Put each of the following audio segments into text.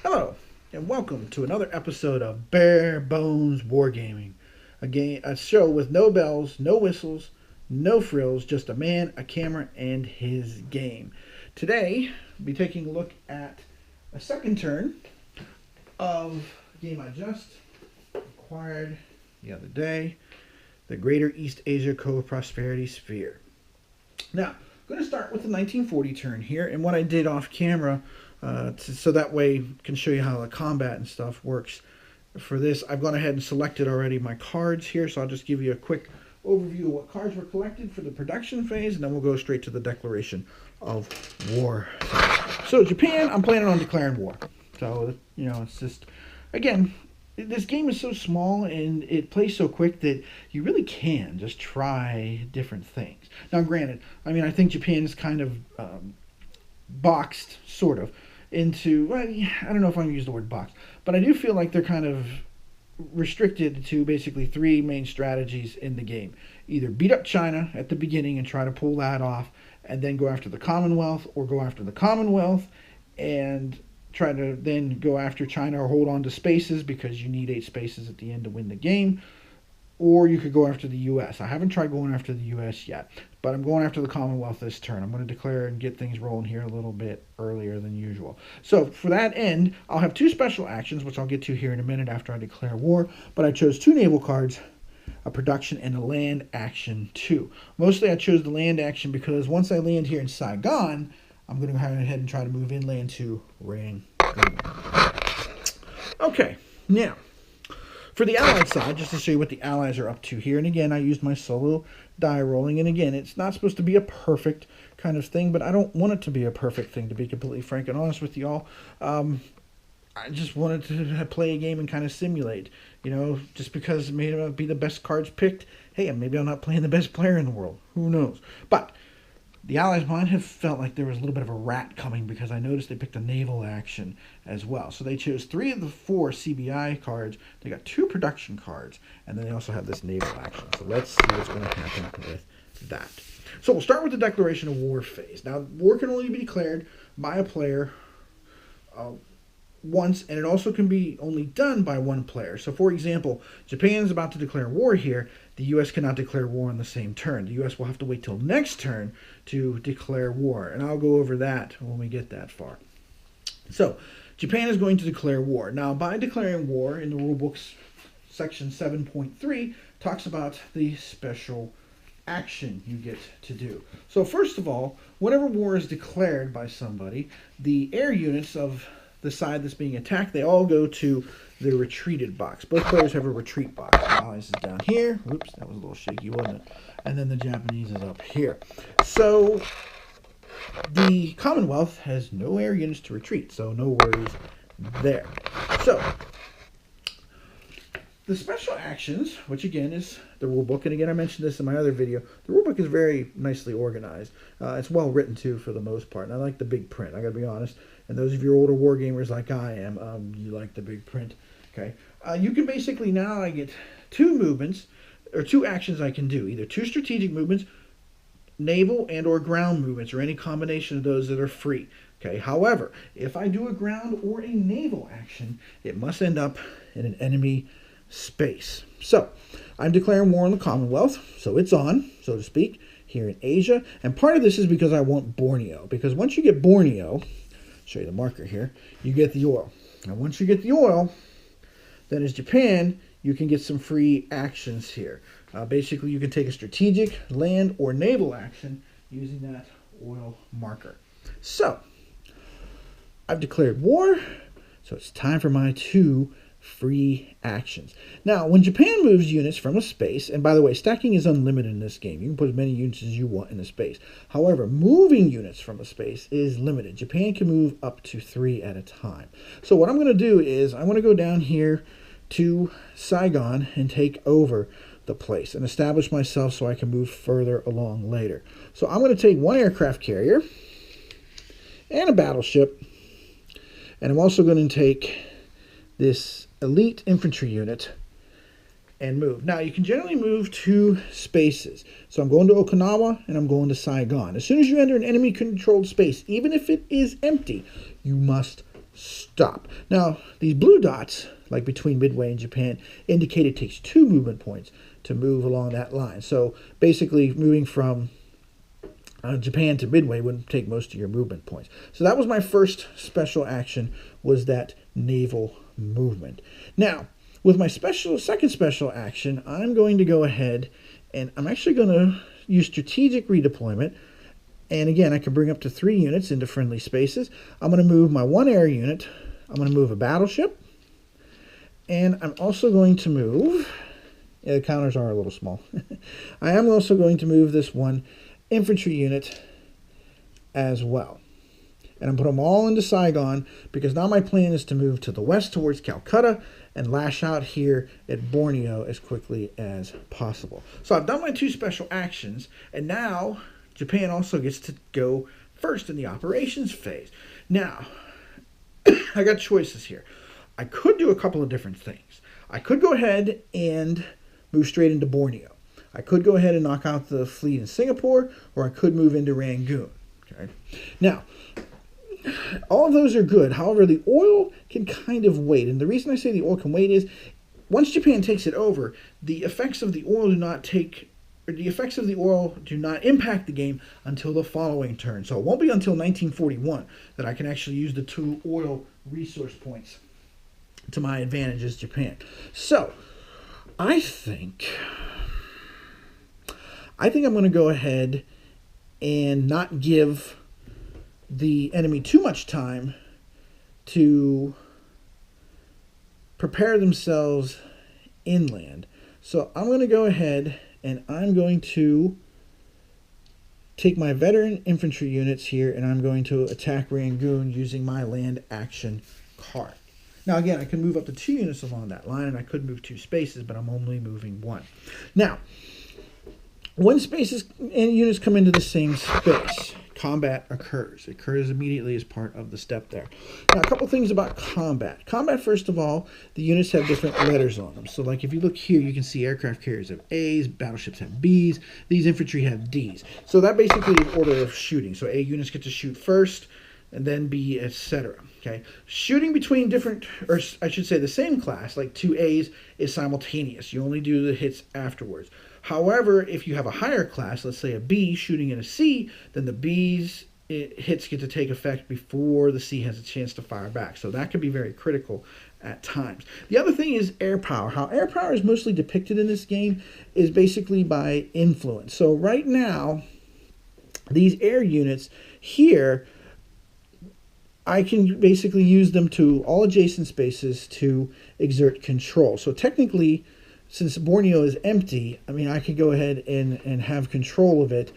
Hello, and welcome to another episode of Bare Bones Wargaming, a show with no bells, no whistles, no frills, just a man, a camera, and his game. Today, we'll be taking a look at a second turn of a game I just acquired the other day, the Greater East Asia Co-Prosperity Sphere. Now, I'm going to start with the 1940 turn here, and what I did off camera, so that way I can show you how the combat and stuff works. For this, I've gone ahead and selected already my cards here, so I'll just give you a quick overview of what cards were collected for the production phase, and then we'll go straight to the declaration of war. So Japan, I'm planning on declaring war. So, it's just, again, this game is so small and it plays so quick that you really can just try different things. Now, granted, I think Japan is kind of boxed, sort of, into, well, I don't know if I'm going to use the word box, but I do feel like they're kind of restricted to basically three main strategies in the game. Either beat up China at the beginning and try to pull that off, and then go after the Commonwealth, or go after the Commonwealth and try to then go after China or hold on to spaces because you need 8 spaces at the end to win the game. Or you could go after the U.S. I haven't tried going after the U.S. yet, but I'm going after the Commonwealth this turn. I'm going to declare and get things rolling here a little bit earlier than usual. So for that end, I'll have 2 special actions, which I'll get to here in a minute after I declare war. But I chose 2 naval cards, a production, and a land action too. Mostly I chose the land action because once I land here in Saigon, I'm going to go ahead and try to move inland to Rangoon. Okay, now, for the Allied side, just to show you what the Allies are up to here, and again, I used my solo die rolling, and again, it's not supposed to be a perfect kind of thing, but I don't want it to be a perfect thing, to be completely frank and honest with y'all. I just wanted to play a game and kind of simulate, just because it may not be the best cards picked. Hey, maybe I'm not playing the best player in the world. Who knows? But the Allies might have felt like there was a little bit of a rat coming because I noticed they picked a naval action as well. So they chose 3 of the 4 CBI cards. They got 2 production cards, and then they also have this naval action. So let's see what's going to happen with that. So we'll start with the declaration of war phase. Now, war can only be declared by a player once, and it also can be only done by 1 player. So, for example, Japan is about to declare war here. The U.S. cannot declare war on the same turn. The U.S. will have to wait till next turn to declare war, and I'll go over that when we get that far. So, Japan is going to declare war. Now, by declaring war, in the rulebooks, section 7.3 talks about the special action you get to do. So, first of all, whenever war is declared by somebody, the air units of the side that's being attacked, they all go to the retreated box. Both players have a retreat box. The Allies is down here. Oops, that was a little shaky, wasn't it? And then the Japanese is up here. So the Commonwealth has no air units to retreat, so no worries there. So the special actions, which again is the rulebook, and again I mentioned this in my other video, the rulebook is very nicely organized. It's well written too for the most part, and I like the big print, I gotta be honest. And those of you older war gamers like I am, you like the big print. Okay, you can basically now I get 2 movements, or 2 actions I can do, either 2 strategic movements, naval and or ground movements, or any combination of those that are free. Okay, however, if I do a ground or a naval action, it must end up in an enemy space. So I'm declaring war on the Commonwealth, so it's on, so to speak, here in Asia. And part of this is because I want Borneo, because once you get Borneo, show you the marker here, you get the oil. Now once you get the oil, then as Japan, you can get some free actions here. Basically, you can take a strategic, land, or naval action using that oil marker. So I've declared war, so it's time for my 2 free actions. Now, when Japan moves units from a space, and by the way, stacking is unlimited in this game. You can put as many units as you want in a space. However, moving units from a space is limited. Japan can move up to 3 at a time. So what I'm going to do is I want to go down here to Saigon and take over the place and establish myself so I can move further along later. So I'm going to take 1 aircraft carrier and a battleship, and I'm also going to take this elite infantry unit and move. Now, you can generally move 2 spaces. So I'm going to Okinawa and I'm going to Saigon. As soon as you enter an enemy-controlled space, even if it is empty, you must stop. Now, these blue dots, like between Midway and Japan, indicate it takes 2 movement points to move along that line. So basically, moving from Japan to Midway wouldn't take most of your movement points. So that was my first special action, was that naval movement. Now, with my second special action, I'm going to go ahead and I'm actually going to use strategic redeployment. And again, I can bring up to 3 units into friendly spaces. I'm going to move my 1 air unit. I'm going to move a battleship. And I'm also going to move, the counters are a little small. I am also going to move this 1 infantry unit as well. And I'm put them all into Saigon, because now my plan is to move to the west towards Calcutta and lash out here at Borneo as quickly as possible. So I've done my 2 special actions, and now Japan also gets to go first in the operations phase. Now, I got choices here. I could do a couple of different things. I could go ahead and move straight into Borneo. I could go ahead and knock out the fleet in Singapore, or I could move into Rangoon. Okay. Now, all of those are good. However, the oil can kind of wait. And the reason I say the oil can wait is once Japan takes it over, the effects of the oil do not impact the game until the following turn. So it won't be until 1941 that I can actually use the 2 oil resource points to my advantage as Japan. So I think I'm going to go ahead and not give the enemy too much time to prepare themselves inland. So I'm going to go ahead and I'm going to take my veteran infantry units here, and I'm going to attack Rangoon using my land action card. Now again, I can move up to 2 units along that line, and I could move 2 spaces, but I'm only moving 1. Now, when spaces and units come into the same space, combat occurs. It occurs immediately as part of the step there. Now, a couple things about combat. Combat, first of all, the units have different letters on them. So, like if you look here, you can see aircraft carriers have A's, battleships have B's, these infantry have D's. So that basically is order of shooting. So A units get to shoot first, and then B, etc. Okay, shooting between different, or I should say the same class, like 2 A's, is simultaneous. You only do the hits afterwards. However, if you have a higher class, let's say a B shooting at a C, then the B's hits get to take effect before the C has a chance to fire back. So that can be very critical at times. The other thing is air power. How air power is mostly depicted in this game is basically by influence. So right now, these air units here, I can basically use them to all adjacent spaces to exert control. So technically, since Borneo is empty, I mean, I could go ahead and have control of it.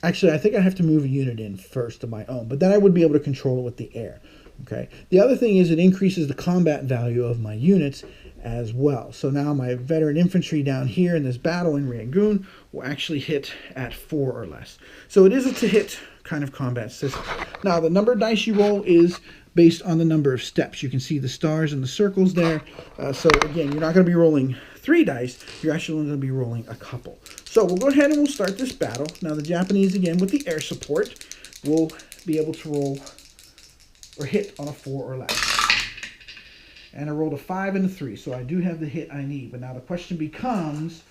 Actually, I think I have to move a unit in first of my own, but then I would be able to control it with the air. Okay. The other thing is it increases the combat value of my units as well. So now my veteran infantry down here in this battle in Rangoon will actually hit at 4 or less. So it is a to-hit kind of combat system. Now, the number of dice you roll is based on the number of steps. You can see the stars and the circles there. So again, you're not going to be rolling 3 dice. You're actually going to be rolling a couple. So we'll go ahead and we'll start this battle. Now the Japanese, again, with the air support, will be able to roll or hit on a 4 or less. And I rolled a 5 and a 3, so I do have the hit I need. But now the question becomes,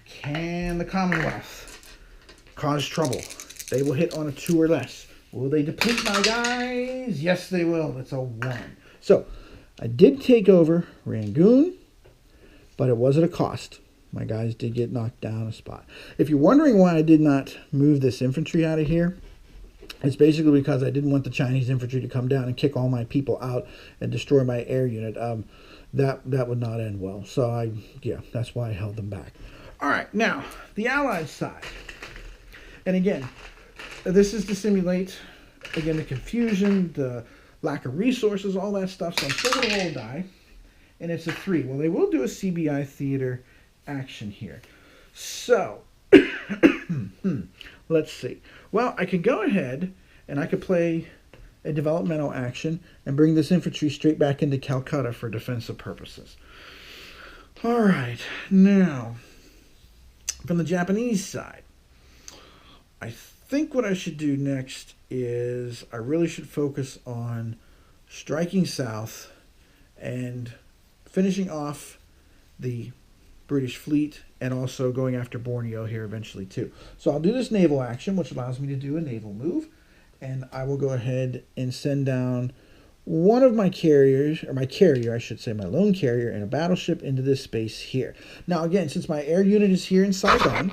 can the Commonwealth cause trouble? They will hit on a 2 or less. Will they deplete my guys? Yes, they will. That's a 1. So, I did take over Rangoon, but it was at a cost. My guys did get knocked down a spot. If you're wondering why I did not move this infantry out of here, it's basically because I didn't want the Chinese infantry to come down and kick all my people out and destroy my air unit. That would not end well. So, that's why I held them back. All right, now, the Allied side. And again, this is to simulate, again, the confusion, the lack of resources, all that stuff. So I'm still going to roll a die, and it's a 3. Well, they will do a CBI theater action here. So, let's see. Well, I could go ahead, and I could play a developmental action and bring this infantry straight back into Calcutta for defensive purposes. All right, now, from the Japanese side, I think what I should do next is I really should focus on striking south and finishing off the British fleet and also going after Borneo here eventually too. So I'll do this naval action, which allows me to do a naval move, and I will go ahead and send down one of my carriers, or my carrier, I should say, my lone carrier, and a battleship into this space here. Now again, since my air unit is here in Saigon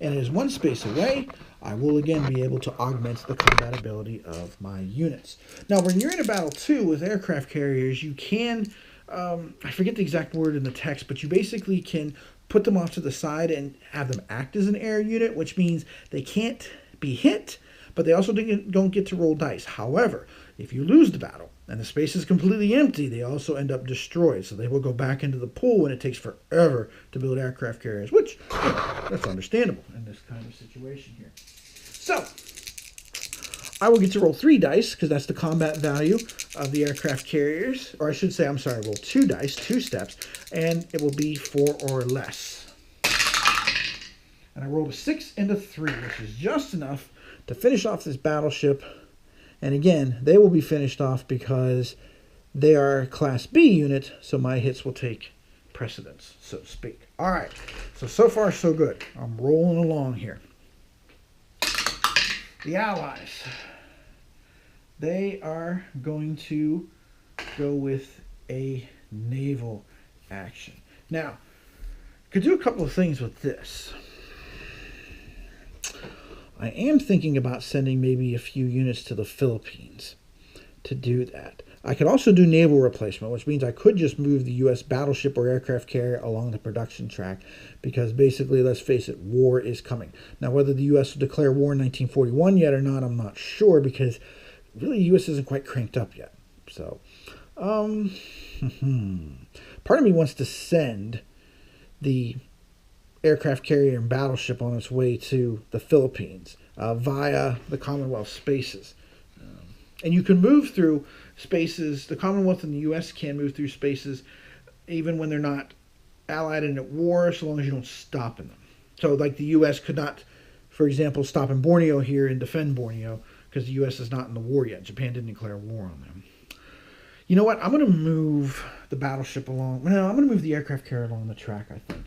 and it is one space away, I will again be able to augment the combat ability of my units. Now when you're in a battle too with aircraft carriers, you can, I forget the exact word in the text, but you basically can put them off to the side and have them act as an air unit, which means they can't be hit, but they also don't get to roll dice. However, if you lose the battle and the space is completely empty, they also end up destroyed. So they will go back into the pool, and it takes forever to build aircraft carriers, which, that's understandable in this kind of situation here. So, I will get to roll 3 dice, because that's the combat value of the aircraft carriers. Or I should say, I'm sorry, roll 2 dice, 2 steps, and it will be 4 or less. And I rolled a 6 and a 3, which is just enough to finish off this battleship. And again, they will be finished off because they are a Class B unit, so my hits will take precedence, so to speak. All right, so far so good. I'm rolling along here. The Allies, they are going to go with a naval action. Now, could do a couple of things with this. I am thinking about sending maybe a few units to the Philippines to do that. I could also do naval replacement, which means I could just move the U.S. battleship or aircraft carrier along the production track, because basically, let's face it, war is coming. Now, whether the U.S. will declare war in 1941 yet or not, I'm not sure, because really the U.S. isn't quite cranked up yet. So, part of me wants to send the aircraft carrier and battleship on its way to the Philippines via the Commonwealth spaces. And you can move through spaces, the Commonwealth and the U.S. can move through spaces even when they're not allied and at war, so long as you don't stop in them. So like the U.S. could not, for example, stop in Borneo here and defend Borneo because the U.S. is not in the war yet. Japan didn't declare war on them. You know what? I'm going to move the battleship along. No, I'm going to move the aircraft carrier along the track, I think,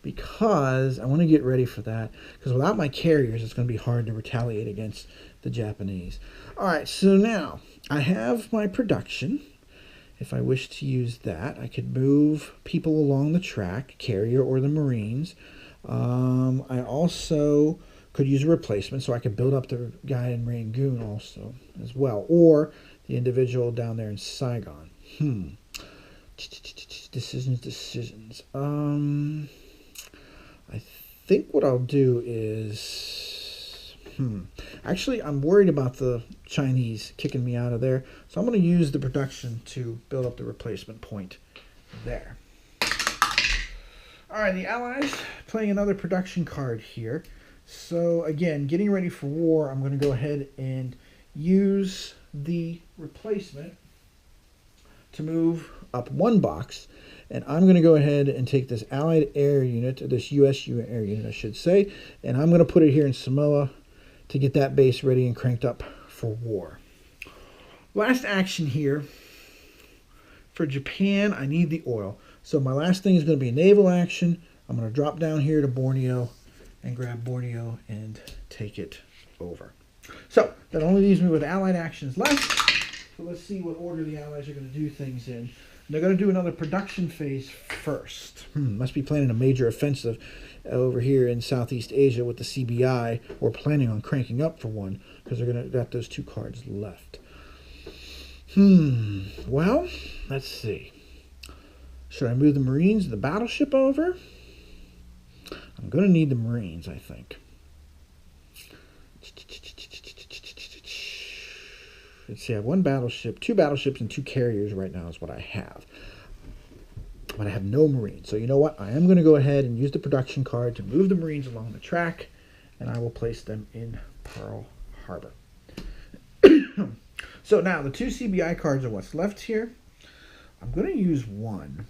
because I want to get ready for that. Because without my carriers, it's going to be hard to retaliate against the Japanese. All right, so now I have my production. If I wish to use that, I could move people along the track, carrier or the Marines. I also could use a replacement, so I could build up the guy in Rangoon also as well, or the individual down there in Saigon. Decisions. I think what I'll do is, actually, I'm worried about the Chinese kicking me out of there, so I'm going to use the production to build up the replacement point there. All right, the Allies playing another production card here. So again, getting ready for war, I'm going to go ahead and use the replacement to move up 1 box. And I'm going to go ahead and take this Allied air unit, this U.S. air unit, I should say, and I'm going to put it here in Samoa to get that base ready and cranked up for war. Last action here. For Japan, I need the oil. So my last thing is going to be a naval action. I'm going to drop down here to Borneo and grab Borneo and take it over. So that only leaves me with Allied actions left. So let's see what order the Allies are going to do things in. They're going to do another production phase first. Must be planning a major offensive over here in Southeast Asia with the CBI, or planning on cranking up for one, because they're going to got those 2 cards left. Well, let's see. Should I move the Marines and the battleship over? I'm going to need the Marines, I think. Let's see, I have 1 battleship, 2 battleships, and 2 carriers right now is what I have. But I have no Marines. So you know what? I am going to go ahead and use the production card to move the Marines along the track, and I will place them in Pearl Harbor. So now, the 2 CBI cards are what's left here. I'm going to use 1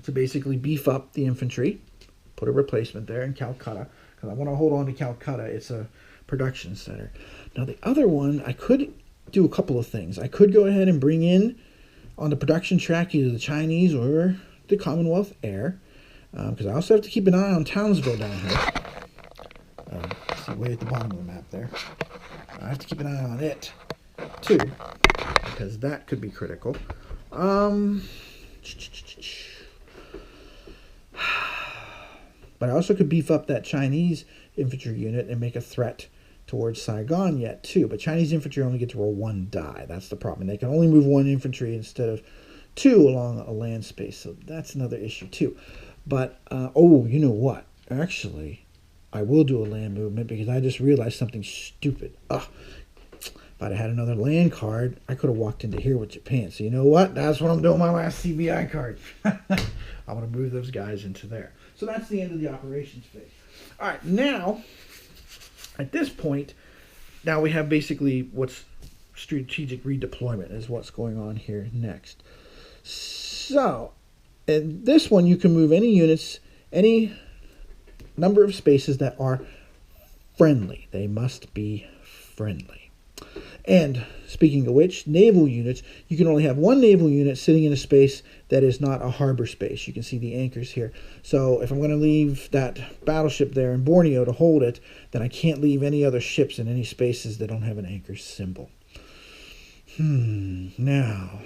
to basically beef up the infantry, put a replacement there in Calcutta, because I want to hold on to Calcutta. It's a production center. Now, the other one, I could do a couple of things. I could go ahead and bring in on the production track either the Chinese or the Commonwealth Air, because I also have to keep an eye on Townsville down here. See, way at the bottom of the map there. I have to keep an eye on it, too, because that could be critical. But I also could beef up that Chinese infantry unit and make a threat towards Saigon yet, too. But Chinese infantry only get to roll 1 die. That's the problem. And they can only move 1 infantry instead of 2 along a land space. So that's another issue, too. But, oh, you know what? Actually, I will do a land movement because I just realized something stupid. Ugh. If I'd had another land card, I could have walked into here with Japan. So you know what? That's what I'm doing my last CBI card. I'm going to move those guys into there. So that's the end of the operations phase. All right, now, at this point, now we have basically what's strategic redeployment is what's going on here next. So, in this one, you can move any units, any number of spaces that are friendly. They must be friendly. And speaking of which, naval units, you can only have 1 naval unit sitting in a space that is not a harbor space. You can see the anchors here. So if I'm going to leave that battleship there in Borneo to hold it, then I can't leave any other ships in any spaces that don't have an anchor symbol. Now,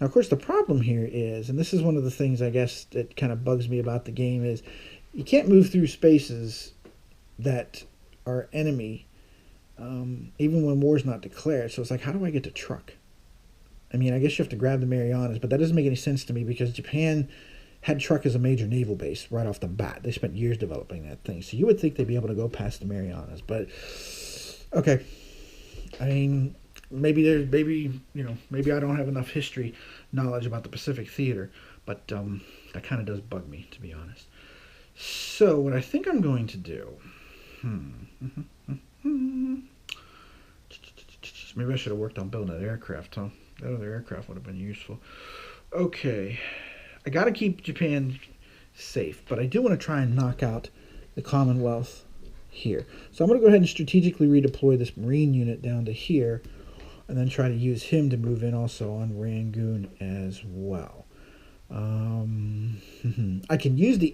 Now, of course, the problem here is, and this is one of the things I guess that kind of bugs me about the game, is you can't move through spaces that are enemy, even when war's not declared. So it's like, how do I get to Truk? I mean, I guess you have to grab the Marianas, but that doesn't make any sense to me because Japan had Truk as a major naval base right off the bat. They spent years developing that thing. So you would think they'd be able to go past the Marianas. But, okay. I mean, maybe I don't have enough history knowledge about the Pacific Theater, but that kind of does bug me, to be honest. So what I think I'm going to do, maybe I should have worked on building that aircraft, huh? That other aircraft would have been useful. Okay, I got to keep Japan safe, but I do want to try and knock out the Commonwealth here. So I'm going to go ahead and strategically redeploy this Marine unit down to here, and then try to use him to move in also on Rangoon as well. I can use the